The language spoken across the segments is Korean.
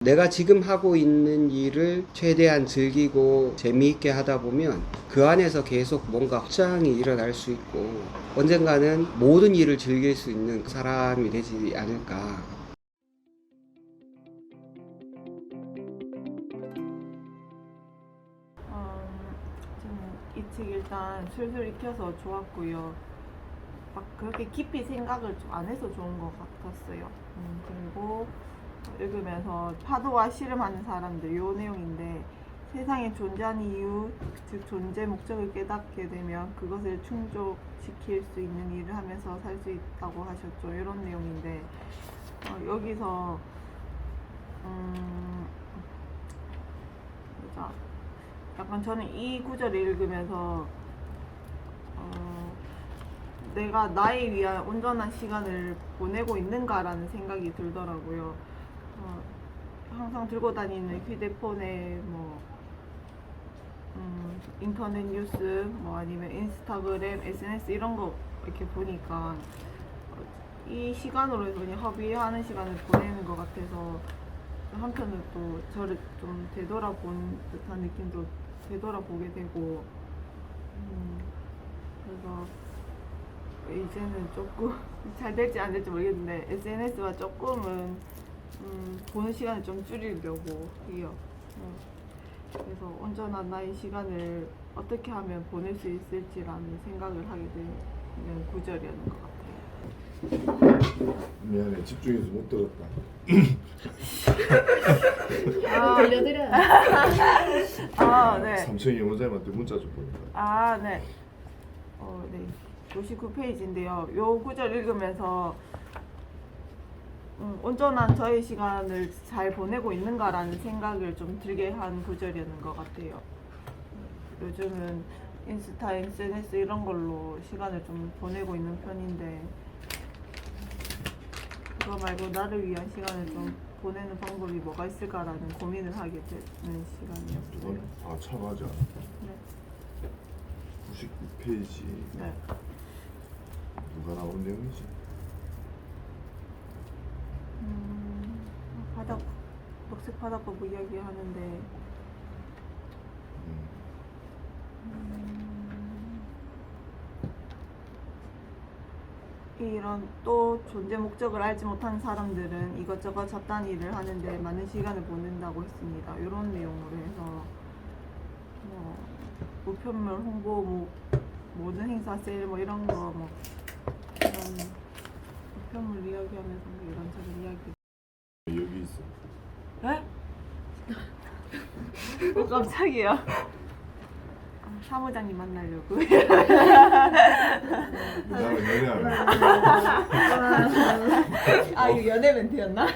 내가 지금 하고 있는 일을 최대한 즐기고 재미있게 하다 보면 그 안에서 계속 뭔가 확장이 일어날 수 있고 언젠가는 모든 일을 즐길 수 있는 사람이 되지 않을까. 저는 이 책 일단 술술 익혀서 좋았고요. 막 그렇게 깊이 생각을 좀 안 해서 좋은 것 같았어요. 그리고 읽으면서 파도와 씨름하는 사람들 요 내용인데 세상에 존재하는 이유, 즉 존재 목적을 깨닫게 되면 그것을 충족시킬 수 있는 일을 하면서 살 수 있다고 하셨죠. 이런 내용인데 여기서 보자. 약간 저는 이 구절을 읽으면서 내가 나에 위한 온전한 시간을 보내고 있는가라는 생각이 들더라고요. 항상 들고 다니는 휴대폰에 인터넷 뉴스, 아니면 인스타그램, SNS 이런 거 이렇게 보니까 이 시간으로 해서 그냥 허비하는 시간을 보내는 것 같아서 한편으로 또 저를 좀 되돌아본 듯한 느낌도 되돌아보게 되고 그래서 이제는 조금 잘 될지 안 될지 모르겠는데 SNS와 조금은 보는 시간을 좀 줄이려고 해요. 그래서 온전한 나의 시간을 어떻게 하면 보낼 수 있을지라는 생각을 하게 되는 구절이었는 것 같아요. 미안해, 집중해서 못 들었다. 들려드려요. 네. 삼성이 원장님한테 문자 좀 보냈다. 네. 네. 59페이지인데요. 요 구절 읽으면서 온전한 저의 시간을 잘 보내고 있는가라는 생각을 좀 들게 한 구절이었는 것 같아요. 요즘은 인스타, SNS 이런 걸로 시간을 좀 보내고 있는 편인데 그거 말고 나를 위한 시간을 좀 보내는 방법이 뭐가 있을까라는 고민을 하게 되는 시간이었어요. 참 맞아. 네. 99페이지. 네. 누가 나온 내용이지? 녹색 바닷가고 이야기하는데 이런 또 존재 목적을 알지 못하는 사람들은 이것저것 잡다한 일을 하는데 많은 시간을 보낸다고 했습니다. 이런 내용으로 해서 우편물 홍보, 모든 행사 세일 이런 거 이런 우편물 이야기하면서 이런저런 이야기. 여기 있어. 네? 깜짝이야. 사무장님 만나려고. 나는 연애하는. 이거 연애 멘트였나?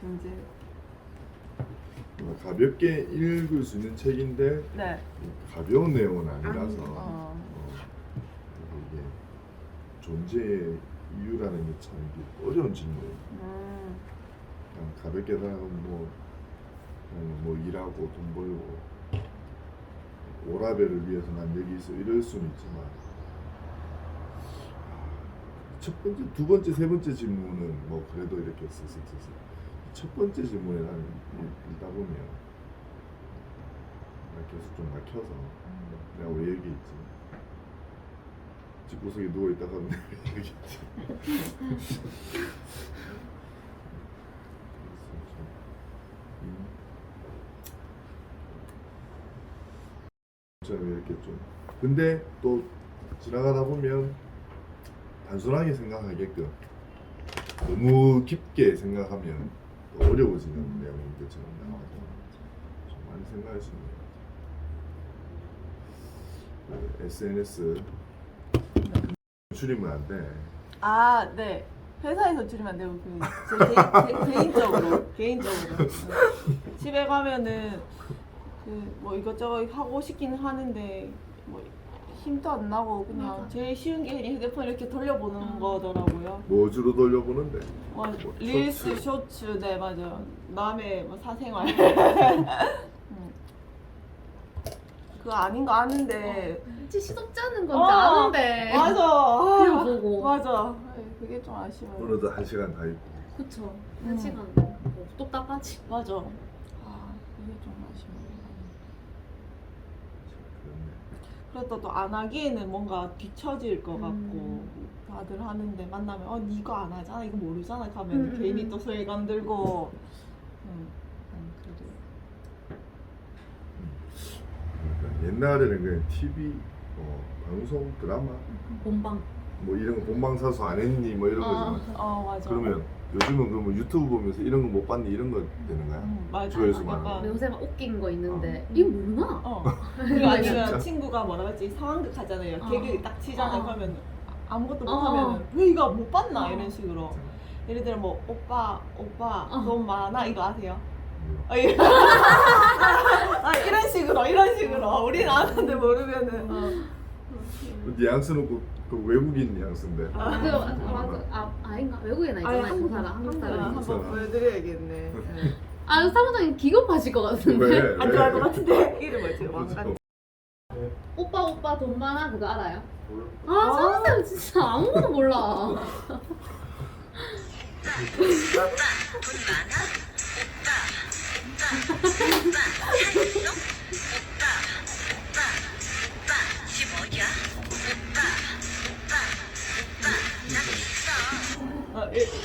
존재. 가볍게 읽을 수 있는 책인데 네. 가벼운 내용은 아니라서 이게 존재의 이유라는 게 참 어려운 질문이에요. 그냥 가볍게 생각하면 뭐 일하고 돈 벌고 오라벨을 위해서 난 여기 있어 이럴 수는 있지만 첫 번째, 두 번째, 세 번째 질문은 그래도 이렇게 쓱쓱쓱쓱 첫 번째 질문에 나는 읽다 보면 계속 좀 막혀서 내가 왜 여기 있지? 집구석에 누워있다가 왜 여기 있지? 이렇게 좀 근데 또 지나가다 보면 단순하게 생각하게끔 너무 깊게 생각하면 또 어려워지는 내용인 것처럼 나와서 좀 많이 생각할 수 있는 것 같아요. SNS 줄이면 안 돼. 네. 회사에서 줄이면 안 되고 제 개인적으로 집에 가면은 이것저것 하고 싶기는 하는데 힘도 안 나고 그냥 제일 쉬운 게 휴대폰 이렇게 돌려보는 거더라고요. 뭐 주로 돌려보는데? 릴스, 쇼츠, 네 맞아요. 남의 사생활. 그거 아닌 거 아는데 진짜 시덥지 않은 건지 어, 아는데 맞아. 그냥 보고 맞아. 그게 좀 아쉬워요. 오늘도 1시간 다 있고. 그쵸 음. 한 시간 뭐 똑딱하지 맞아. 아 이게 좀 아쉬워요. 그래도 또 안 하기에는 뭔가 뒤처질 것 같고 다들 하는데 만나면 니 이거 안 하잖아 이거 모르잖아 하면 괜히 또 소외감 들고 그래도 그러니까 옛날에는 그냥 TV, 방송, 드라마 본방 뭐 이런 거 본방사수 안 했니 뭐 이런 거지. 맞아. 그러면 요즘은 그러면 유튜브 보면서 이런 거 못 봤니 이런 거 되는 거야? 맞아. 조회수만. 약간 요새 막 웃긴 거 있는데 이거 모르나? 그리고 아니면 진짜? 친구가 뭐라 그랬지 상황극 하잖아요. 개그 딱 치잖아요. 그러면 아무것도 어. 못하면 왜 이거 못 봤나 이런 식으로. 예를 들어 뭐 오빠 돈 많아 이거 아세요? 이런 식으로 우리는 아는데 모르면은 뉘앙스는 그 외국인 뉘앙스인데. 아닌가? 외국인 아니잖아 한국 사람 한번 보여드려야겠네. 사무장님 기겁하실 것 같은데 왜? 안 좋아할 것 같은데 이름 뭐지? 왕관. 오빠 돈 많아 그거 알아요? 몰라. 사무장 진짜 아무것도 몰라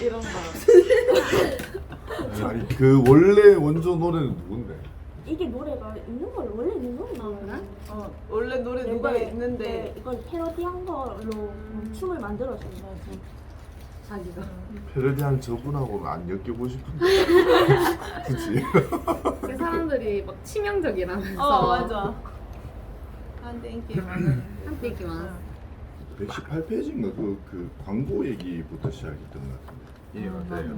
이런 거. 아니 그 원래 원조 노래는 누군데? 이게 노래가 있는 걸 원래 있는 거구나. 원래 노래 누가 멤버에 있는데 이걸 패러디한 걸로 춤을 만들어준 거지. 자기가 패러디한 저분하고는 안 엮여보고 싶은데. 그치? 그 사람들이 막 치명적이라면서 맞아. 한때 인기 많은. 한때 인기 많았어 118페이지인가 그 광고 얘기부터 시작했던 것 같은데. 예 맞아요.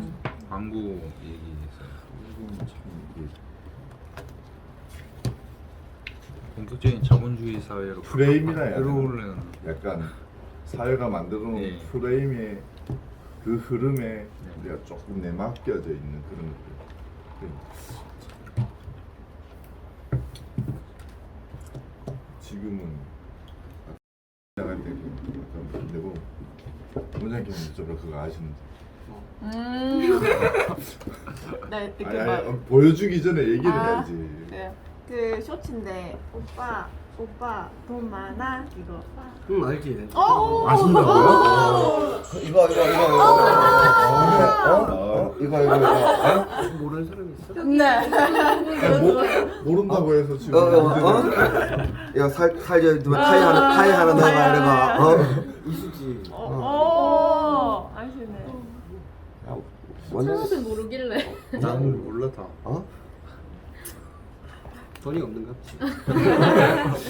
광고 얘기했어요. 이건 참 이게 본격적인 자본주의 사회로 프레임이라 해야 되나? 끌어오르는 약간 사회가 만들어놓은 네. 프레임의 그 흐름에 우리가 조금 내맡겨져 있는 그런 느낌. 지금은 나갈 때 약간 내고 원장님 여쭤봐 그거 아시는지. 나 이렇게 아니, 막. 아니 보여주기 전에 얘기를 아. 해야지. 네. 그 쇼츠인데 오빠 돈 많아 이거. 응 알지. 아신다고요? 이거 모르는 사람이 있어? 네. 모른다고 해서 지금 이거 살려 누가 타이 하나 넣어가 이래가 있을지. 아시네. 사무장 모르길래 나는 몰라 다. 돈이 없는가?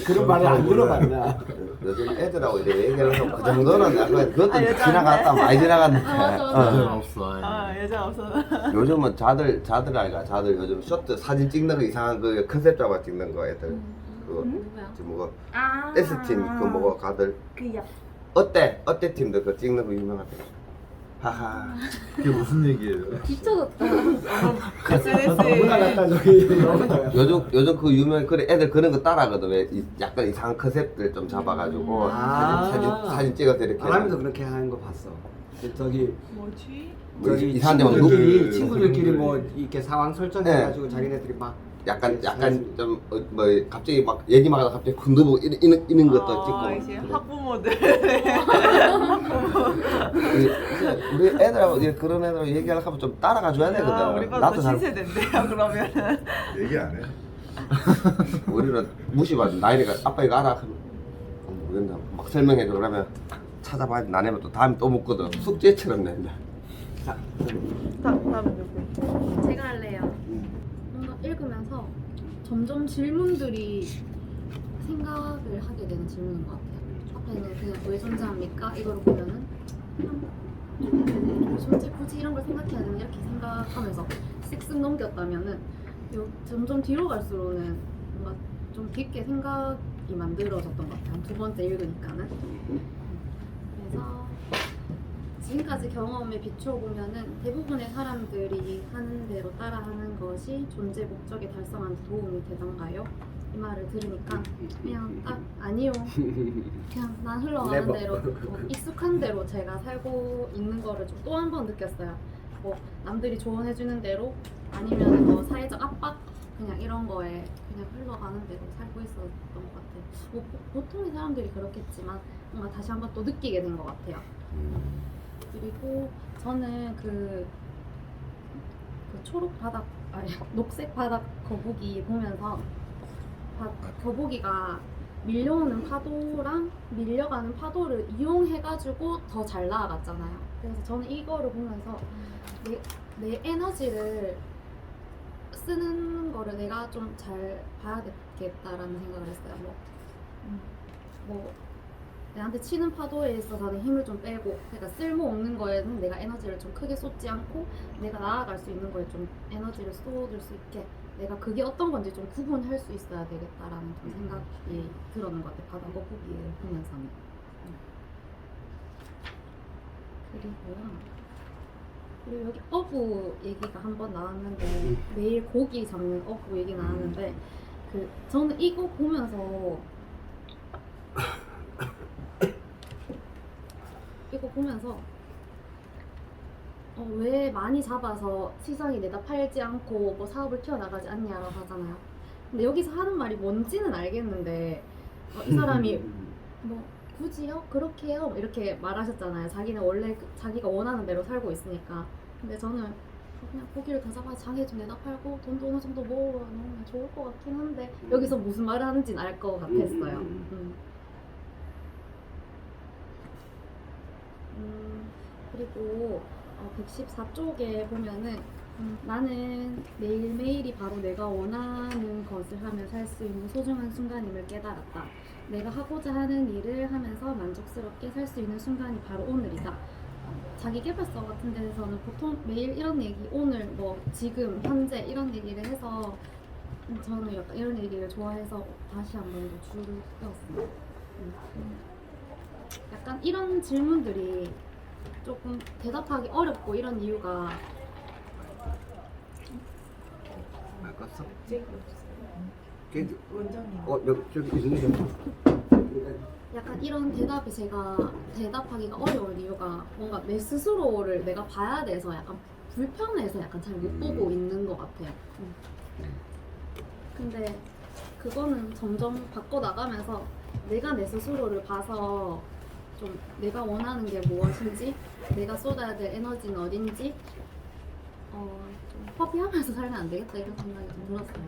그런 말을 안 들어봤냐? 요즘 애들하고 이제 얘기를 해서 그 정도는 약간 그것도 지나갔다 많이 지나갔는데 맞아. 없어. 여자 없어. 요즘은 자들 요즘 쇼트 사진 찍는 거 이상한 그 컨셉 잡아 찍는 거 애들 그거 누구야? 지금 뭐가 S팀 그 뭐가 가들 그야. 어때 팀도 그거 찍는 거 유명하대. 하하. 그게 무슨 얘기예요? 뒤쳐졌다 SNS에 요즘 그 유명 그래 애들 그런 거 따라하거든. 왜 약간 이상한 컨셉들 좀 잡아가지고 사진 찍어서 이렇게. 바람이도 그렇게 하는 거 봤어. 저기 뭐지? 저기 이상한 데만 친구들끼리 그- 친구들끼리 뭐 이렇게 상황 설정해가지고 자기네들이 막 약간 좀 뭐 갑자기 막 얘기만 하다가 갑자기 군두고 이런 것도 이제 찍고. 학부모들. 우리 애들하고 이제 그런 애들하고 얘기하려고 하면 좀 따라가줘야 되거든. 우리가 더 잘 신세대인데요 그러면은. 얘기 안 해. 우리는 무시받아. 나이가 아빠 이거 알아? 그러면 모르겠나. 막 설명해줘. 그러면 찾아봐야 나네면 또 다음에 또 묻거든. 숙제처럼 낸다. 다음은 누구? 제가 할래요 뭔가 읽으면서 점점 질문들이 생각을 하게 되는 질문인 것 같아요 앞에는 그냥 왜 존재합니까? 이거를 보면은 왜 존재 굳이 이런 걸 생각해야 되나 이렇게 생각하면서 쓱쓱 넘겼다면은 점점 뒤로 갈수록은 뭔가 좀 깊게 생각이 만들어졌던 것 같아요 두 번째 읽으니까는 그래서 지금까지 경험에 비춰보면은 대부분의 사람들이 하는 대로 따라하는 것이 존재 목적에 달성하는 데 도움이 되던가요? 이 말을 들으니까 그냥 딱 아니요. 그냥 난 흘러가는 Never. 대로 익숙한 대로 제가 살고 있는 거를 좀 또 한 번 느꼈어요. 뭐 남들이 조언해주는 대로 아니면 뭐 사회적 압박 그냥 이런 거에 그냥 흘러가는 대로 살고 있었던 것 같아요. 뭐 보통의 사람들이 그렇겠지만 뭔가 다시 한번 또 느끼게 된 것 같아요. 그리고 저는 그 초록 바닥 아니 녹색 바닥 거북이 보면서 거북이가 밀려오는 파도랑 밀려가는 파도를 이용해가지고 더 잘 나아갔잖아요. 그래서 저는 이거를 보면서 내 에너지를 쓰는 거를 내가 좀 잘 봐야겠다라는 생각을 했어요. 뭐 내한테 치는 파도에 있어서는 힘을 좀 빼고, 그러니까 쓸모없는 거에는 내가 에너지를 좀 크게 쏟지 않고 내가 나아갈 수 있는 거에 좀 에너지를 쏟을 수 있게 내가 그게 어떤 건지 좀 구분할 수 있어야 되겠다라는 좀 생각이 들었는 것 같아요. 바다 거북이를 보면서는. 그리고 여기 어부 얘기가 한번 나왔는데 매일 고기 잡는 어부 얘기 나왔는데 저는 이거 보면서 왜 많이 잡아서 시장에 내다 팔지 않고 뭐 사업을 키워나가지 않냐라고 하잖아요. 근데 여기서 하는 말이 뭔지는 알겠는데 이 사람이 뭐 굳이요? 그렇게요? 이렇게 말하셨잖아요. 자기는 원래 자기가 원하는 대로 살고 있으니까. 근데 저는 그냥 고기를 더 잡아서 장에 좀 내다 팔고 돈도 어느 정도 모으면 좋을 것 같긴 한데 여기서 무슨 말을 하는지는 알 것 같았어요. 그리고 114쪽에 보면은 나는 매일매일이 바로 내가 원하는 것을 하며 살 수 있는 소중한 순간임을 깨달았다. 내가 하고자 하는 일을 하면서 만족스럽게 살 수 있는 순간이 바로 오늘이다. 자기계발서 같은 데서는 보통 매일 이런 얘기, 오늘 뭐 지금 현재 이런 얘기를 해서 저는 약간 이런 얘기를 좋아해서 다시 한번 줄을 띄웠어요. 약간 이런 질문들이 조금 대답하기 어렵고 이런 이유가 말 껐어? 잭이 없어요. 깨지. 원장님. 저기 있는데. 약간 이런 대답이 제가 대답하기가 어려운 이유가 뭔가 내 스스로를 내가 봐야 돼서 약간 불편해서 약간 잘 못 보고 있는 것 같아요. 근데 그거는 점점 바꿔나가면서 내가 내 스스로를 봐서 좀 내가 원하는 게 무엇인지, 내가 쏟아야 될 에너지는 어딘지 좀 허비하면서 살면 안 되겠다 이런 생각이 좀 들었어요.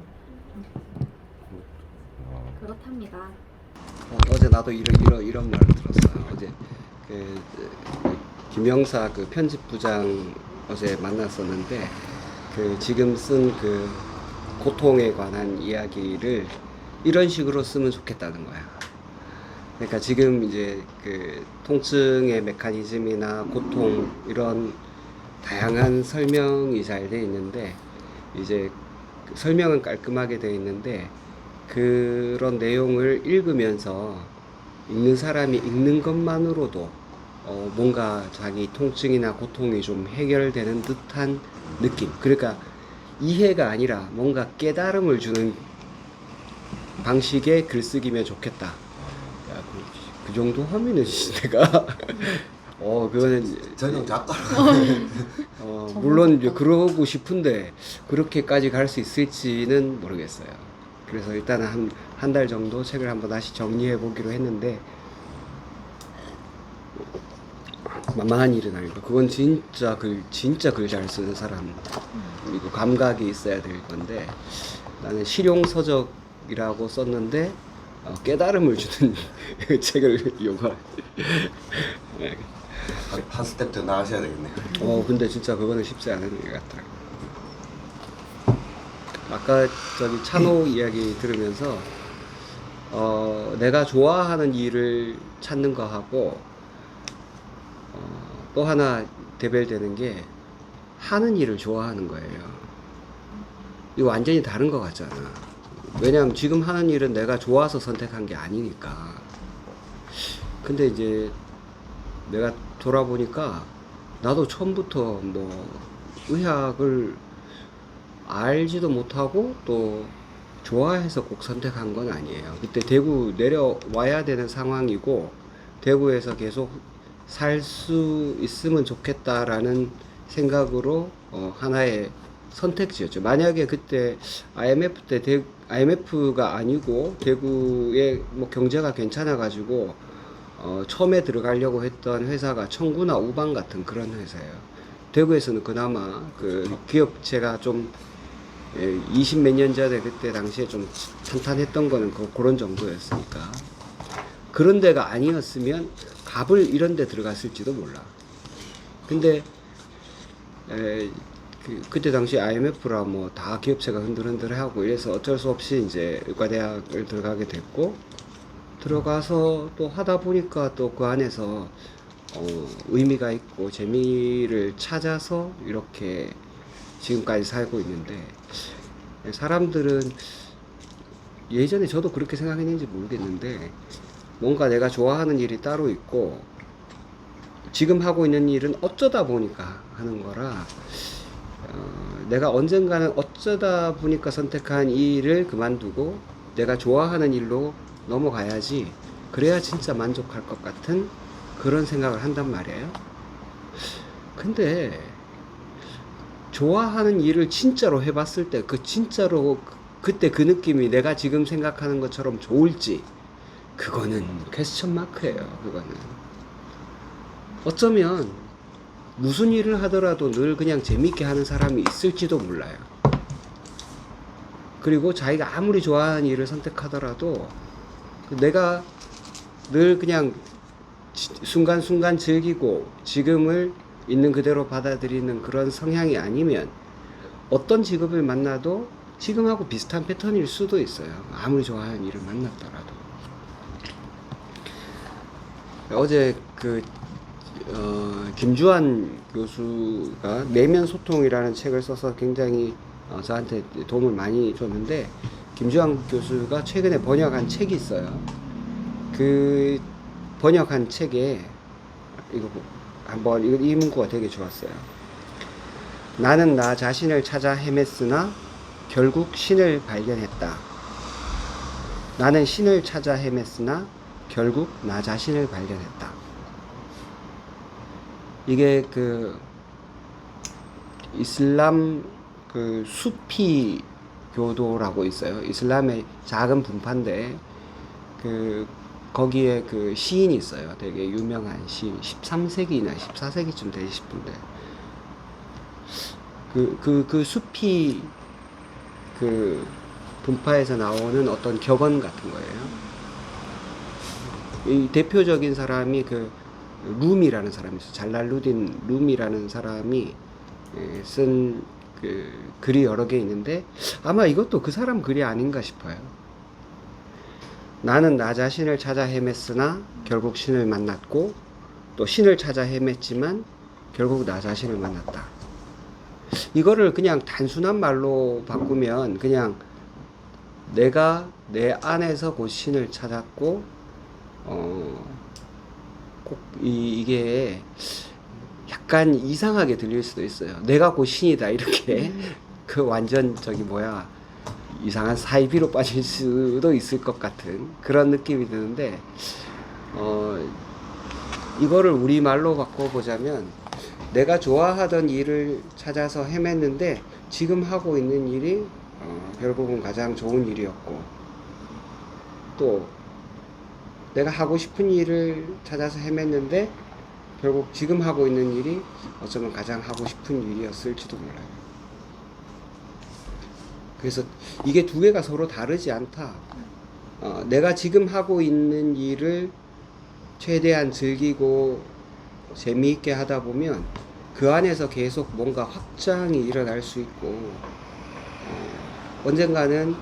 그렇답니다. 어제 나도 이런 말을 들었어요. 어제 그 김영사 그 편집부장 어제 만났었는데 지금 쓴 고통에 관한 이야기를 이런 식으로 쓰면 좋겠다는 거야. 그러니까 지금 이제 통증의 메커니즘이나 고통 이런 다양한 설명이 잘 돼 있는데 이제 설명은 깔끔하게 돼 있는데 그런 내용을 읽으면서 읽는 사람이 읽는 것만으로도 뭔가 자기 통증이나 고통이 좀 해결되는 듯한 느낌. 그러니까 이해가 아니라 뭔가 깨달음을 주는 방식의 글쓰기면 좋겠다. 야, 그 정도 하면은 내가 그거는 전용 작가. 물론 이제 그러고 싶은데 그렇게까지 갈 수 있을지는 모르겠어요. 그래서 일단은 한 달 정도 책을 한번 다시 정리해 보기로 했는데 만만한 일은 아니고 그건 진짜 글 잘 쓰는 사람이고 감각이 있어야 될 건데 나는 실용서적이라고 썼는데 깨달음을 주는 책을 요구할. 파스텍트 나가셔야 되겠네요. 근데 진짜 그거는 쉽지 않은 일 같더라고요. 아까 저기 찬호 이야기 들으면서 내가 좋아하는 일을 찾는 거하고 또 하나 대별되는 게 하는 일을 좋아하는 거예요. 이거 완전히 다른 거 같잖아. 왜냐하면 지금 하는 일은 내가 좋아서 선택한 게 아니니까. 근데 이제 내가 돌아보니까 나도 처음부터 뭐 의학을 알지도 못하고 또 좋아해서 꼭 선택한 건 아니에요. 그때 대구 내려와야 되는 상황이고 대구에서 계속 살 수 있으면 좋겠다라는 생각으로 하나의 선택지였죠. 만약에 그때 IMF 때 IMF가 아니고 대구의 뭐 경제가 괜찮아 가지고 처음에 들어가려고 했던 회사가 청구나 우방 같은 그런 회사예요. 대구에서는 그나마 그 기업체가 좀 20 몇 년 전에 그때 당시에 좀 탄탄했던 거는 그런 정도였으니까. 그런 데가 아니었으면 갑을 이런 데 들어갔을지도 몰라. 근데 그때 당시 IMF라 뭐 다 기업체가 흔들흔들하고 이래서 어쩔 수 없이 이제 의과대학을 들어가게 됐고, 들어가서 또 하다 보니까 또 그 안에서 의미가 있고 재미를 찾아서 이렇게 지금까지 살고 있는데, 사람들은 예전에 저도 그렇게 생각했는지 모르겠는데 뭔가 내가 좋아하는 일이 따로 있고 지금 하고 있는 일은 어쩌다 보니까 하는 거라, 내가 언젠가는 어쩌다 보니까 선택한 이 일을 그만두고 내가 좋아하는 일로 넘어가야지, 그래야 진짜 만족할 것 같은 그런 생각을 한단 말이에요. 근데 좋아하는 일을 진짜로 해봤을 때 진짜로 그때 그 느낌이 내가 지금 생각하는 것처럼 좋을지, 그거는 퀘스천 마크예요. 그거는 어쩌면 무슨 일을 하더라도 늘 그냥 재밌게 하는 사람이 있을지도 몰라요. 그리고 자기가 아무리 좋아하는 일을 선택하더라도 내가 늘 그냥 순간순간 즐기고 지금을 있는 그대로 받아들이는 그런 성향이 아니면 어떤 직업을 만나도 지금하고 비슷한 패턴일 수도 있어요. 아무리 좋아하는 일을 만났더라도. 어제 김주환 교수가 내면 소통이라는 책을 써서 굉장히 저한테 도움을 많이 줬는데, 김주환 교수가 최근에 번역한 책이 있어요. 그 번역한 책에 이 문구가 되게 좋았어요. 나는 나 자신을 찾아 헤맸으나 결국 신을 발견했다. 나는 신을 찾아 헤맸으나 결국 나 자신을 발견했다. 이게 이슬람 수피 교도라고 있어요. 이슬람의 작은 분파인데 거기에 시인이 있어요. 되게 유명한 시인, 13세기나 14세기쯤 되지 싶은데 수피 분파에서 나오는 어떤 격언 같은 거예요. 이 대표적인 사람이 룸이라는 사람이 있어요. 잘랄루딘 룸이라는 사람이 쓴 글이 여러 개 있는데 아마 이것도 그 사람 글이 아닌가 싶어요. 나는 나 자신을 찾아 헤맸으나 결국 신을 만났고, 또 신을 찾아 헤맸지만 결국 나 자신을 만났다. 이거를 그냥 단순한 말로 바꾸면 그냥 내가 내 안에서 그 신을 찾았고, 꼭 이게 약간 이상하게 들릴 수도 있어요. 내가 그 신이다 이렇게 완전 이상한 사이비로 빠질 수도 있을 것 같은 그런 느낌이 드는데, 이거를 우리말로 바꿔보자면 내가 좋아하던 일을 찾아서 헤맸는데 지금 하고 있는 일이 결국은 가장 좋은 일이었고, 또 내가 하고 싶은 일을 찾아서 헤맸는데 결국 지금 하고 있는 일이 어쩌면 가장 하고 싶은 일이었을지도 몰라요. 그래서 이게 두 개가 서로 다르지 않다. 내가 지금 하고 있는 일을 최대한 즐기고 재미있게 하다 보면 그 안에서 계속 뭔가 확장이 일어날 수 있고, 언젠가는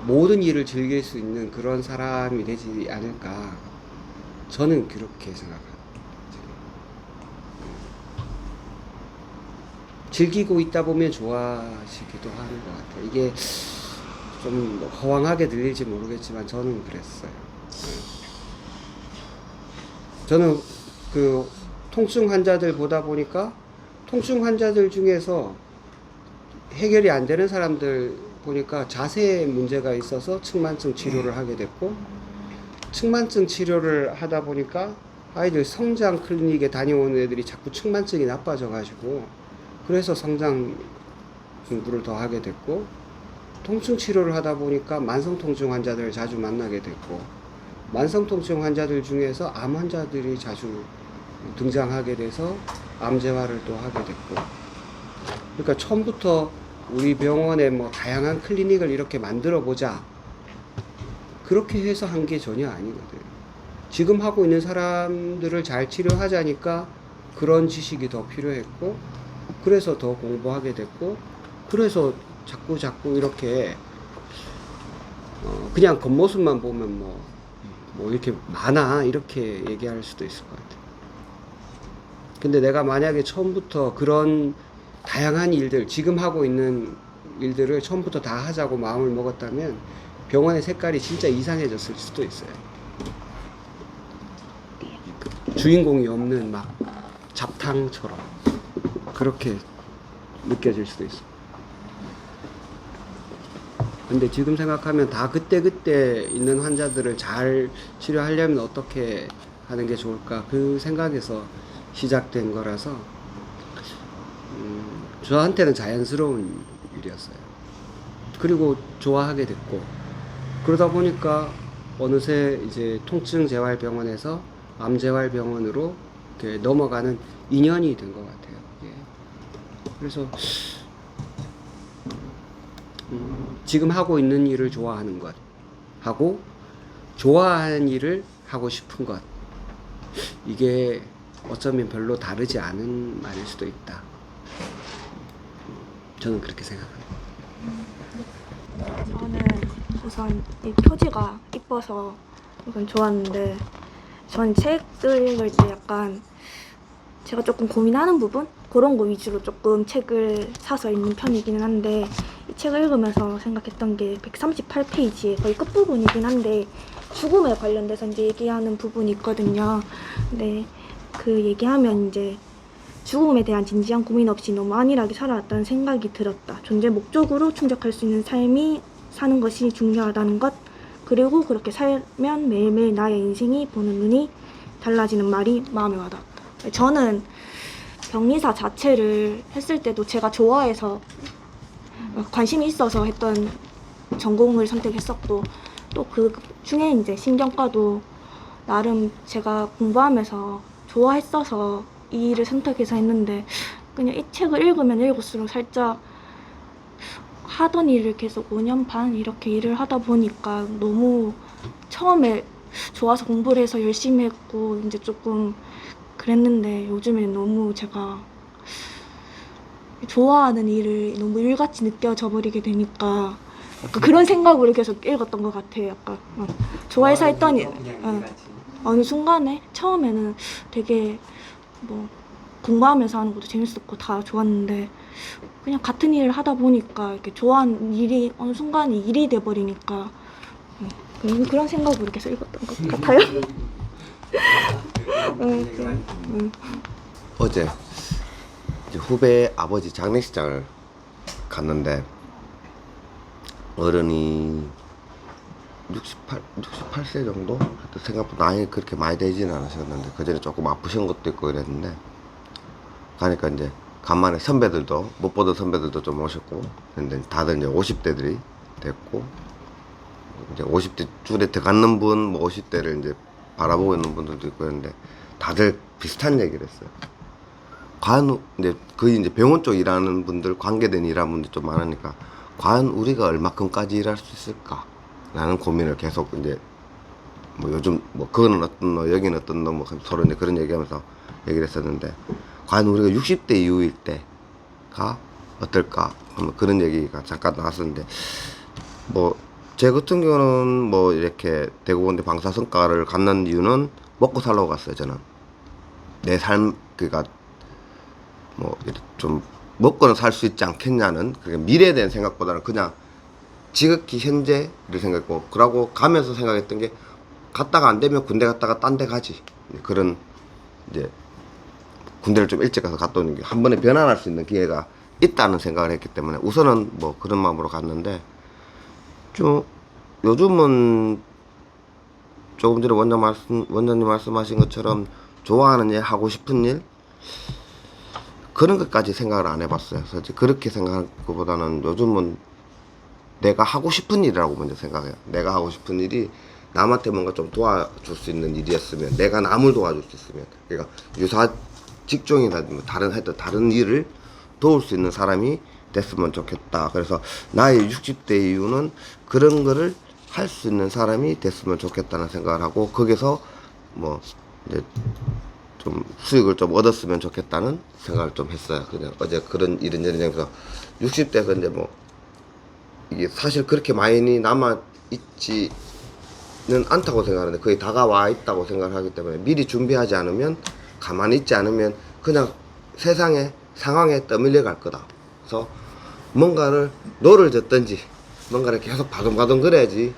모든 일을 즐길 수 있는 그런 사람이 되지 않을까, 저는 그렇게 생각합니다. 즐기고 있다 보면 좋아지기도 하는 것 같아요. 이게 좀 허황하게 들릴지 모르겠지만 저는 그랬어요. 저는 통증 환자들 보다 보니까 통증 환자들 중에서 해결이 안 되는 사람들 보니까 자세 문제가 있어서 측만증 치료를 하게 됐고, 측만증 치료를 하다 보니까 아이들 성장 클리닉에 다녀오는 애들이 자꾸 측만증이 나빠져가지고, 그래서 성장 공부를 더 하게 됐고, 통증 치료를 하다 보니까 만성통증 환자들을 자주 만나게 됐고, 만성통증 환자들 중에서 암 환자들이 자주 등장하게 돼서 암 재활을 또 하게 됐고, 그러니까 처음부터 우리 병원에 뭐 다양한 클리닉을 이렇게 만들어 보자 그렇게 해서 한 게 전혀 아니거든. 지금 하고 있는 사람들을 잘 치료하자니까 그런 지식이 더 필요했고, 그래서 더 공부하게 됐고, 그래서 자꾸 이렇게 그냥 겉모습만 보면 뭐 이렇게 많아 이렇게 얘기할 수도 있을 것 같아. 근데 내가 만약에 처음부터 그런 다양한 일들, 지금 하고 있는 일들을 처음부터 다 하자고 마음을 먹었다면 병원의 색깔이 진짜 이상해졌을 수도 있어요. 주인공이 없는 막 잡탕처럼 그렇게 느껴질 수도 있어. 근데 지금 생각하면 다 그때 있는 환자들을 잘 치료하려면 어떻게 하는 게 좋을까, 그 생각에서 시작된 거라서 저한테는 자연스러운 일이었어요. 그리고 좋아하게 됐고, 그러다 보니까 어느새 이제 통증재활병원에서 암재활병원으로 이렇게 넘어가는 인연이 된 것 같아요. 예. 그래서 지금 하고 있는 일을 좋아하는 것 하고 좋아하는 일을 하고 싶은 것, 이게 어쩌면 별로 다르지 않은 말일 수도 있다. 저는 그렇게 생각합니다. 저는 우선 이 표지가 이뻐서 우선 좋았는데, 전 책을 읽을 때 약간 제가 조금 고민하는 부분? 그런 거 위주로 조금 책을 사서 읽는 편이기는 한데, 이 책을 읽으면서 생각했던 게 138페이지에 거의 끝부분이긴 한데 죽음에 관련돼서 이제 얘기하는 부분이 있거든요. 근데 그 얘기하면 이제 죽음에 대한 진지한 고민 없이 너무 안일하게 살아왔다는 생각이 들었다. 존재 목적으로 충족할 수 있는 삶이 사는 것이 중요하다는 것, 그리고 그렇게 살면 매일매일 나의 인생이 보는 눈이 달라지는 말이 마음에 와닿았다. 저는 병리사 자체를 했을 때도 제가 좋아해서 관심이 있어서 했던 전공을 선택했었고, 또 그 중에 이제 신경과도 나름 제가 공부하면서 좋아했어서 이 일을 선택해서 했는데, 그냥 이 책을 읽으면 읽을수록 살짝 하던 일을 계속 5년 반 이렇게 일을 하다 보니까 너무 처음에 좋아서 공부를 해서 열심히 했고 이제 조금 그랬는데, 요즘에 너무 제가 좋아하는 일을 너무 일같이 느껴져 버리게 되니까 약간 그런 생각으로 계속 읽었던 것 같아요. 약간 좋아해서 했더니 어느 순간에 처음에는 되게 뭐 공부하면서 하는 것도 재밌었고 다 좋았는데, 그냥 같은 일을 하다 보니까 이렇게 좋아하는 일이 어느 순간에 일이 돼버리니까 그런 생각으로 계속 읽었던 것 같아요. 어제 이제 후배 아버지 장례식장을 갔는데, 어른이 68세 정도? 하여튼 생각보다 나이 그렇게 많이 되지는 않으셨는데, 그 전에 조금 아프신 것도 있고 그랬는데, 가니까 이제 간만에 선배들도, 못 보던 선배들도 좀 오셨고, 근데 다들 이제 50대들이 됐고, 이제 50대 줄에 들어가는 분, 뭐 50대를 이제 바라보고 있는 분들도 있고 했는데, 다들 비슷한 얘기를 했어요. 과연 이제 거의 이제 병원 쪽 일하는 분들, 관계된 일하는 분들 좀 많으니까, 과연 우리가 얼마큼까지 일할 수 있을까? 라는 고민을 계속 이제, 뭐 요즘, 뭐 그거는 어떤 너, 여기는 어떤 너, 뭐 서로 이제 그런 얘기하면서 얘기를 했었는데, 과연 우리가 60대 이후일 때가 어떨까? 하면 그런 얘기가 잠깐 나왔었는데, 뭐, 제 같은 경우는 뭐 이렇게 대구공대 방사선과를 갖는 이유는 먹고 살려고 갔어요, 저는. 내 삶, 그니까, 뭐, 좀, 먹고는 살 수 있지 않겠냐는, 그러니까 미래에 대한 생각보다는 그냥 지극히 현재를 생각했고, 그러고 가면서 생각했던 게, 갔다가 안 되면 군대 갔다가 딴 데 가지. 그런, 이제, 군대를 좀 일찍 가서 갔다 오는 게 한 번에 변환할 수 있는 기회가 있다는 생각을 했기 때문에 우선은 뭐 그런 마음으로 갔는데, 좀 요즘은 조금 전에 원장님 말씀하신 것처럼 좋아하는 일, 하고 싶은 일, 그런 것까지 생각을 안 해봤어요. 그래서 그렇게 생각할 것보다는 요즘은 내가 하고 싶은 일이라고 먼저 생각해요. 내가 하고 싶은 일이 남한테 뭔가 좀 도와줄 수 있는 일이었으면, 내가 남을 도와줄 수 있으면, 그러니까 유사 직종이나 뭐 다른 일을 도울 수 있는 사람이 됐으면 좋겠다. 그래서 나의 60대 이후는 그런 거를 할 수 있는 사람이 됐으면 좋겠다는 생각을 하고, 거기서 뭐 이제 좀 수익을 좀 얻었으면 좋겠다는 생각을 좀 했어요. 그냥 어제 그런 이런저런 얘기해서 60대가 이제 뭐 이게 사실 그렇게 많이 남아 있지는 않다고 생각하는데, 거의 다가와 있다고 생각을 하기 때문에 미리 준비하지 않으면, 가만히 있지 않으면 그냥 세상의 상황에 떠밀려 갈 거다. 그래서 뭔가를 노를 젓든지 뭔가를 계속 바둥바둥 그래야지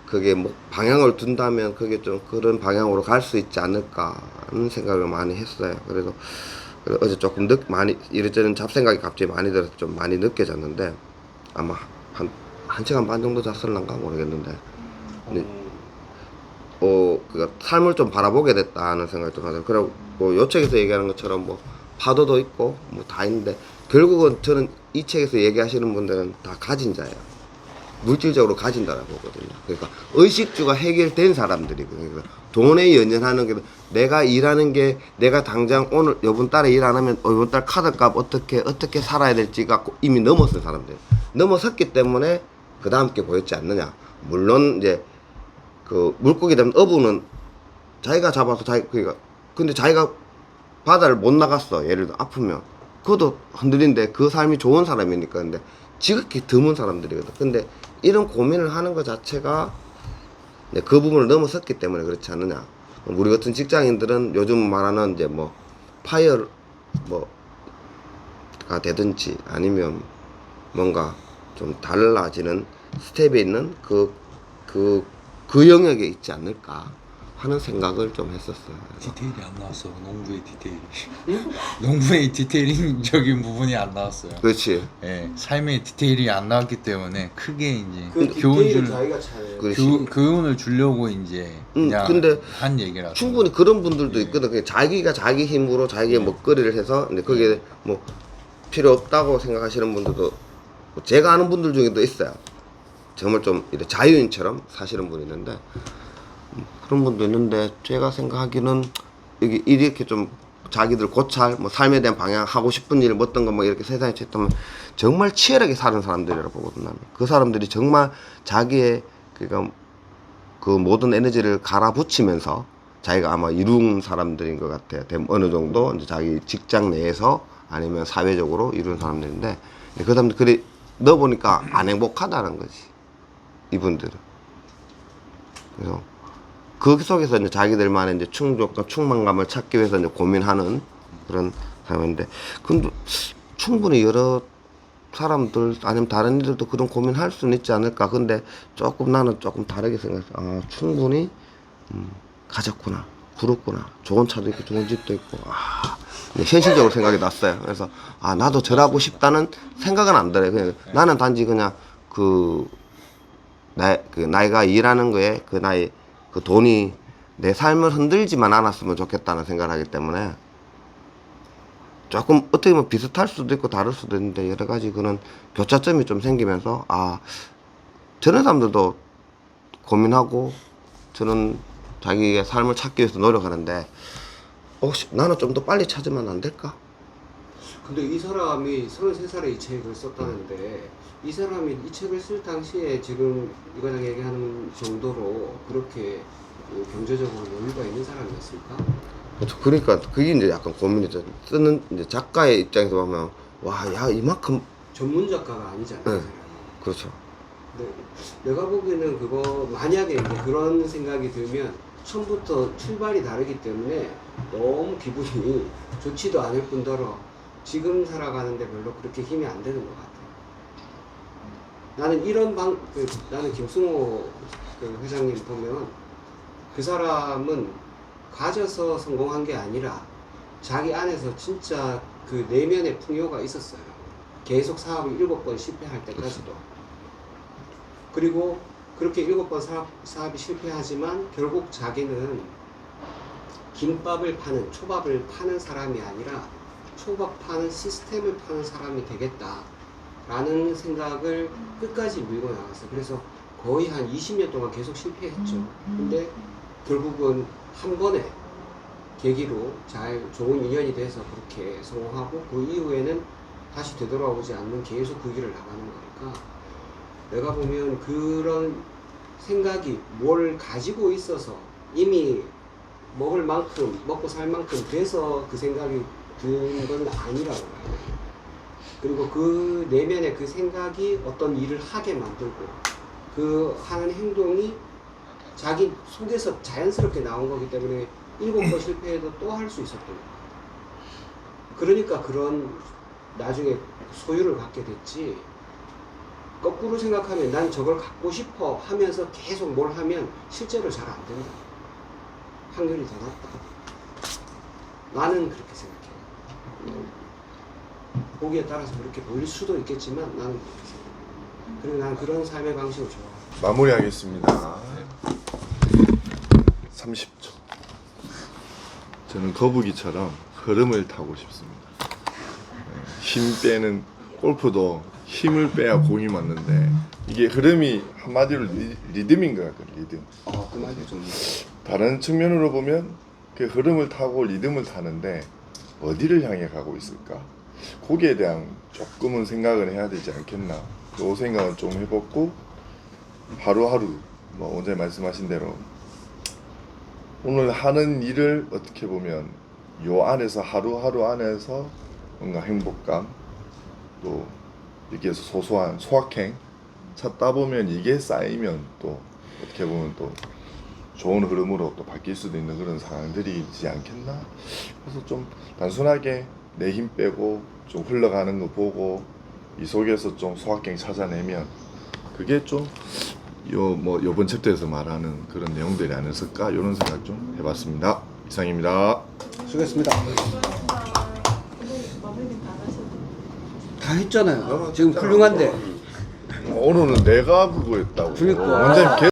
그게 뭐 방향을 둔다면 그게 좀 그런 방향으로 갈 수 있지 않을까 하는 생각을 많이 했어요. 그래서 어제 조금 많이 이런저런 잡생각이 갑자기 많이 들어서 좀 많이 늦게 잤는데, 아마 한 1시간 반 정도 잤을란가 모르겠는데, 근데 그 삶을 좀 바라보게 됐다는 생각이 좀 하더라고요. 그리고 뭐 요 책에서 얘기하는 것처럼 뭐 파도도 있고 뭐 다 있는데, 결국은 저는 이 책에서 얘기하시는 분들은 다 가진 자예요. 물질적으로 가진다라고 보거든요. 그러니까 의식주가 해결된 사람들이거든요. 그러니까 돈에 연연하는 게, 내가 일하는 게 내가 당장 오늘 이번 달에 일 안 하면 이번 달 카드값 어떻게 살아야 될지가 이미 넘었은 사람들. 넘어섰기 때문에 그 다음 게 보였지 않느냐. 물론 이제 그 물고기 되면 어부는 자기가 잡아서 그러니까 근데 자기가 바다를 못 나갔어. 예를 들어 아프면 그것도 흔들린데 그 삶이 좋은 사람이니까. 근데 지극히 드문 사람들이거든. 근데 이런 고민을 하는 것 자체가 그 부분을 넘어섰기 때문에 그렇지 않느냐. 우리 같은 직장인들은 요즘 말하는 이제 뭐 파이어 뭐가 되든지 아니면 뭔가 좀 달라지는 스텝에 있는 그 영역에 있지 않을까 하는 생각을 좀 했었어요. 디테일이 안 나왔어. 농부의 디테일이. 농부의 디테일적인 부분이 안 나왔어요. 그렇지. 예, 삶의 디테일이 안 나왔기 때문에 크게 이제 그 디테일을 자기가 잘 그렇지. 교훈을 주려고 이제 그냥 근데 한 얘기라서. 충분히 그런 분들도 있거든. 그냥 자기가 자기 힘으로 자기의 먹거리를 해서, 근데 그게 뭐 필요 없다고 생각하시는 분들도 제가 아는 분들 중에도 있어요. 정말 좀 이렇게 자유인처럼 사시는 분이 있는데, 그런 분도 있는데, 제가 생각하기는 여기 이렇게 좀 자기들 고찰, 뭐 삶에 대한 방향, 하고 싶은 일, 뭐 어떤 거 뭐 이렇게 세상에 채우면 정말 치열하게 사는 사람들이라고 보거든. 나는 그 사람들이 정말 자기의 그러니까 그 모든 에너지를 갈아붙이면서 자기가 아마 이룬 사람들인 것 같아요. 어느 정도 이제 자기 직장 내에서 아니면 사회적으로 이룬 사람들인데, 그 사람들 그래 넣어보니까 안 행복하다는 거지, 이분들은. 그래서 그 속에서 이제 자기들만의 이제 충족과 충만감을 찾기 위해서 이제 고민하는 그런 사람인데, 근데 충분히 여러 사람들 아니면 다른 이들도 그런 고민할 수는 있지 않을까. 근데 나는 조금 다르게 생각해서, 아, 충분히 가졌구나, 부럽구나, 좋은 차도 있고 좋은 집도 있고, 현실적으로 생각이 났어요. 그래서 나도 저러고 싶다는 생각은 안 들어요. 그냥 나는 단지 그냥 나이가 일하는 거에 그 나이 그 돈이 내 삶을 흔들지만 않았으면 좋겠다는 생각을 하기 때문에, 조금 어떻게 보면 비슷할 수도 있고 다를 수도 있는데, 여러 가지 그런 교차점이 좀 생기면서, 저런 사람들도 고민하고 저는 자기의 삶을 찾기 위해서 노력하는데, 혹시 나는 좀 더 빨리 찾으면 안 될까? 근데 이 사람이 33살에 이 책을 썼다는데, 이 사람이 이 책을 쓸 당시에 지금 이과장 얘기하는 정도로 그렇게 경제적으로 여유가 있는 사람이었을까? 그러니까 그게 이제 약간 고민이죠. 쓰는 이제 작가의 입장에서 보면, 야, 이만큼. 전문 작가가 아니잖아요. 네. 이 사람이. 그렇죠. 근데 내가 보기에는 그거 만약에 이제 그런 생각이 들면 처음부터 출발이 다르기 때문에 너무 기분이 좋지도 않을 뿐더러 지금 살아가는데 별로 그렇게 힘이 안 되는 것 같아요. 나는 나는 김승호 그 회장님 보면 그 사람은 가져서 성공한 게 아니라 자기 안에서 진짜 그 내면의 풍요가 있었어요. 계속 사업을 7번 실패할 때까지도. 그리고 그렇게 7번 사업이 실패하지만 결국 자기는 김밥을 파는, 초밥을 파는 사람이 아니라 초밥 파는 시스템을 파는 사람이 되겠다라는 생각을 끝까지 밀고 나갔어요. 그래서 거의 한 20년 동안 계속 실패했죠. 근데 결국은 한 번에 계기로 잘 좋은 인연이 돼서 그렇게 성공하고 그 이후에는 다시 되돌아오지 않는 계속 그 길을 나가는 거니까 내가 보면 그런 생각이 뭘 가지고 있어서 이미 먹을 만큼 먹고 살 만큼 돼서 그 생각이 든 건 아니라고 봐요. 그리고 그 내면의 그 생각이 어떤 일을 하게 만들고 그 하는 행동이 자기 속에서 자연스럽게 나온 거기 때문에 7번 실패해도 또 할 수 있었던 거예요. 그러니까 그런 나중에 소유를 갖게 됐지. 거꾸로 생각하면 난 저걸 갖고 싶어 하면서 계속 뭘 하면 실제로 잘 안 된다. 확률이 더 낮다. 나는 그렇게 생각해요. 보기에 따라서 그렇게 보일 수도 있겠지만 나는 그렇게 생각해요. 그리고 난 그런 삶의 방식을 좋아해요. 마무리하겠습니다. 30초. 저는 거북이처럼 흐름을 타고 싶습니다. 힘 빼는 골프도 힘을 빼야 공이 맞는데 이게 흐름이 한마디로 리듬인 것 같아요. 리듬. 그 말이 좀 다른 측면으로 보면 그 흐름을 타고 리듬을 타는데 어디를 향해 가고 있을까? 거기에 대한 조금은 생각을 해야 되지 않겠나. 그 생각은 좀 해봤고 하루하루 뭐 언제 말씀하신 대로 오늘 하는 일을 어떻게 보면 요 안에서 하루하루 안에서 뭔가 행복감 또 여기에서 소소한 소확행 찾다 보면 이게 쌓이면 또 어떻게 보면 또 좋은 흐름으로 또 바뀔 수도 있는 그런 상황들이 있지 않겠나. 그래서 좀 단순하게 내 힘 빼고 좀 흘러가는 거 보고 이 속에서 좀 소확행 찾아내면 그게 좀 요번 챕터에서 말하는 그런 내용들이 아니었을까 이런 생각 좀 해봤습니다. 이상입니다. 수고했습니다. 마무리 다 하셔도 다 했잖아요. 지금 훌륭한데. 오늘은 내가 그거 했다고. 그러니까. 원장님